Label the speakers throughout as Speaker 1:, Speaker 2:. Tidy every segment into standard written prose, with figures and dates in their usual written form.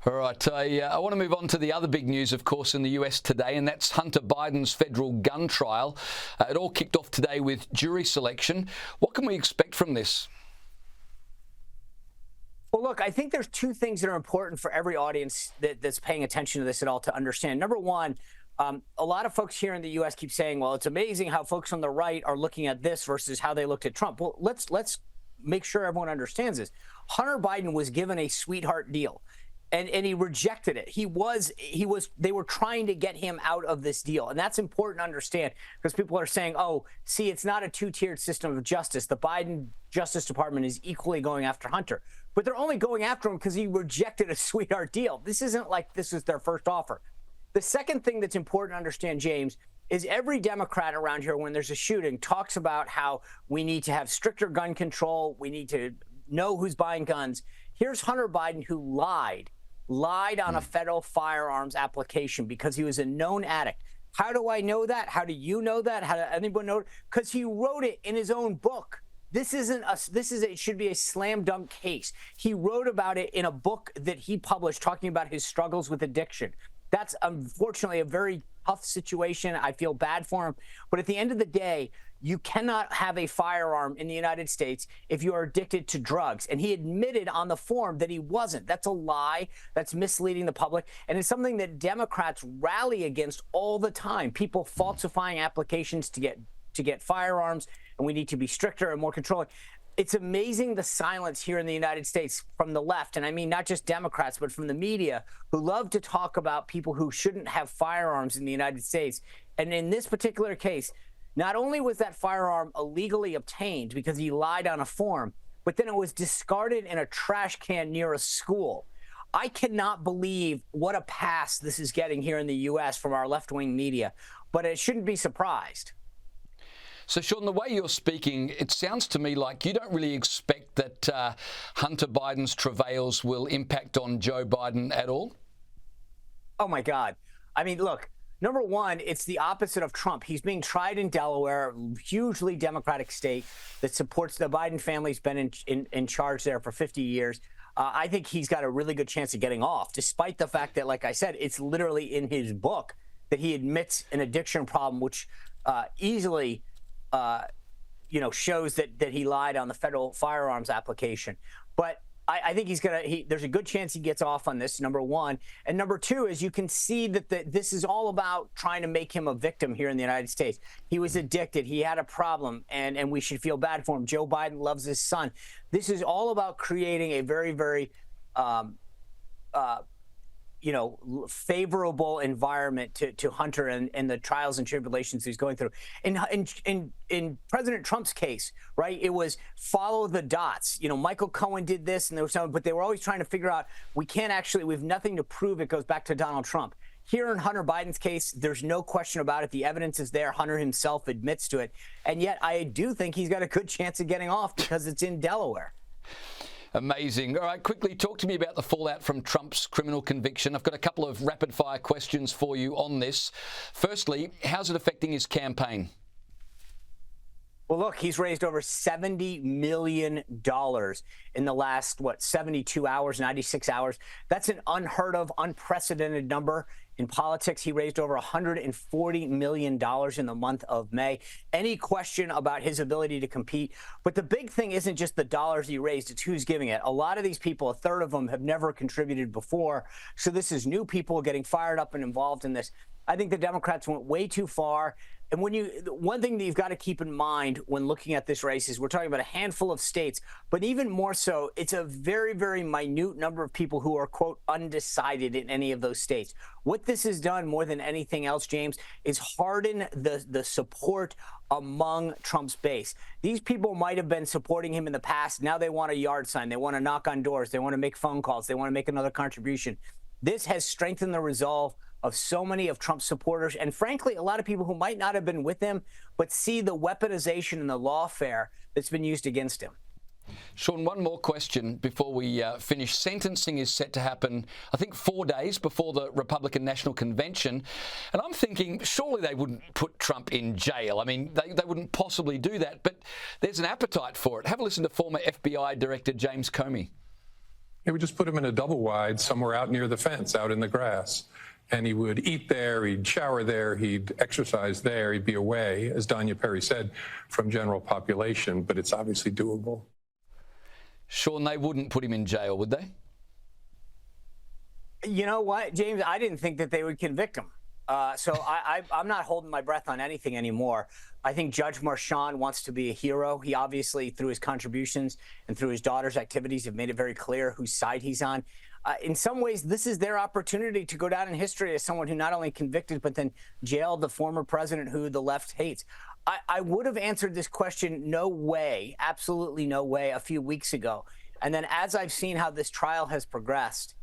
Speaker 1: All right, I want to move on to the other big news, of course, in the US today, and that's Hunter Biden's federal gun trial. It all kicked off today with jury selection. What can we expect from this?
Speaker 2: Well, look, I think there's two things that are important for every audience that's paying attention to this at all to understand. Number one, a lot of folks here in the U.S. keep saying, well, it's amazing how folks on the right are looking at this versus how they looked at Trump. Well, let's make sure everyone understands this. Hunter Biden was given a sweetheart deal. And he rejected it. They were trying to get him out of this deal. And that's important to understand because people are saying, oh, see, it's not a two-tiered system of justice. The Biden Justice Department is equally going after Hunter. But they're only going after him because he rejected a sweetheart deal. This isn't like this is their first offer. The second thing that's important to understand, James, is every Democrat around here, when there's a shooting, talks about how we need to have stricter gun control. We need to know who's buying guns. Here's Hunter Biden who lied on a federal firearms application because he was a known addict. How do I know that? How do you know that? How does anyone know? Because he wrote it in his own book. It should be a slam dunk case. He wrote about it in a book that he published talking about his struggles with addiction. That's unfortunately a very tough situation. I feel bad for him. But at the end of the day, you cannot have a firearm in the United States if you are addicted to drugs. And he admitted on the form that he wasn't. That's a lie. That's misleading the public. And it's something that Democrats rally against all the time. People falsifying applications to get firearms. And we need to be stricter and more controlling. It's amazing the silence here in the United States from the left, and I mean not just Democrats, but from the media, who love to talk about people who shouldn't have firearms in the United States. And in this particular case, not only was that firearm illegally obtained because he lied on a form, but then it was discarded in a trash can near a school. I cannot believe what a pass this is getting here in the U.S. from our left-wing media, but it shouldn't be surprised.
Speaker 1: So, Sean, the way you're speaking, it sounds to me like you don't really expect that Hunter Biden's travails will impact on Joe Biden at all?
Speaker 2: Oh, my God. I mean, look, number one, it's the opposite of Trump. He's being tried in Delaware, hugely Democratic state that supports the Biden family's been in charge there for 50 years. I think he's got a really good chance of getting off, despite the fact that, like I said, it's literally in his book that he admits an addiction problem, which easily shows that he lied on the federal firearms application. But I think there's a good chance he gets off on this, number one. And number two is you can see that this is all about trying to make him a victim here in the United States. He was addicted. He had a problem, and we should feel bad for him. Joe Biden loves his son. This is all about creating a very, very favorable environment to Hunter and the trials and tribulations he's going through. In President Trump's case, right, it was follow the dots. Michael Cohen did this, and there was some, but they were always trying to figure out, we have nothing to prove it goes back to Donald Trump. Here in Hunter Biden's case, there's no question about it. The evidence is there. Hunter himself admits to it. And yet I do think he's got a good chance of getting off because it's in Delaware.
Speaker 1: Amazing. All right, quickly talk to me about the fallout from Trump's criminal conviction. I've got a couple of rapid-fire questions for you on this. Firstly, how's it affecting his campaign?
Speaker 2: Well, look, he's raised over $70 million in the last, 72 hours, 96 hours. That's an unheard of, unprecedented number in politics. He raised over $140 million in the month of May. Any question about his ability to compete? But the big thing isn't just the dollars he raised, it's who's giving it. A lot of these people, a third of them, have never contributed before. So this is new people getting fired up and involved in this. I think the Democrats went way too far. And one thing that you've got to keep in mind when looking at this race is we're talking about a handful of states, but even more so, it's a very, very minute number of people who are, quote, undecided in any of those states. What this has done more than anything else, James, is harden the support among Trump's base. These people might have been supporting him in the past. Now they want a yard sign. They want to knock on doors. They want to make phone calls. They want to make another contribution. This has strengthened the resolve of so many of Trump's supporters, and frankly, a lot of people who might not have been with him, but see the weaponization and the lawfare that's been used against him.
Speaker 1: Sean, one more question before we finish. Sentencing is set to happen, I think, 4 days before the Republican National Convention. And I'm thinking, surely they wouldn't put Trump in jail. I mean, they wouldn't possibly do that, but there's an appetite for it. Have a listen to former FBI Director James Comey.
Speaker 3: They would just put him in a double wide somewhere out near the fence, out in the grass. And he would eat there, he'd shower there, he'd exercise there, he'd be away, as Danya Perry said, from general population. But it's obviously doable.
Speaker 1: Sean, they wouldn't put him in jail, would they?
Speaker 2: You know what, James? I didn't think that they would convict him. So I'm not holding my breath on anything anymore. I think Judge Marchand wants to be a hero. He obviously, through his contributions and through his daughter's activities, have made it very clear whose side he's on. In some ways, this is their opportunity to go down in history as someone who not only convicted, but then jailed the former president who the left hates. I would have answered this question, no way, absolutely no way, a few weeks ago. And then as I've seen how this trial has progressed,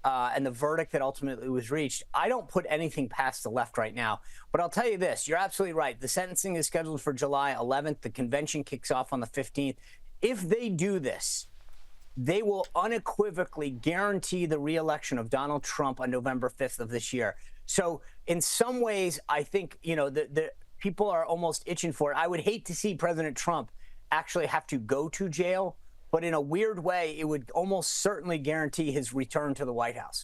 Speaker 2: and the verdict that ultimately was reached, I don't put anything past the left right now. But I'll tell you this, you're absolutely right. The sentencing is scheduled for July 11th. The convention kicks off on the 15th. If they do this, they will unequivocally guarantee the re-election of Donald Trump on November 5th of this year. So in some ways, I think, the people are almost itching for it. I would hate to see President Trump actually have to go to jail, but in a weird way, it would almost certainly guarantee his return to the White House.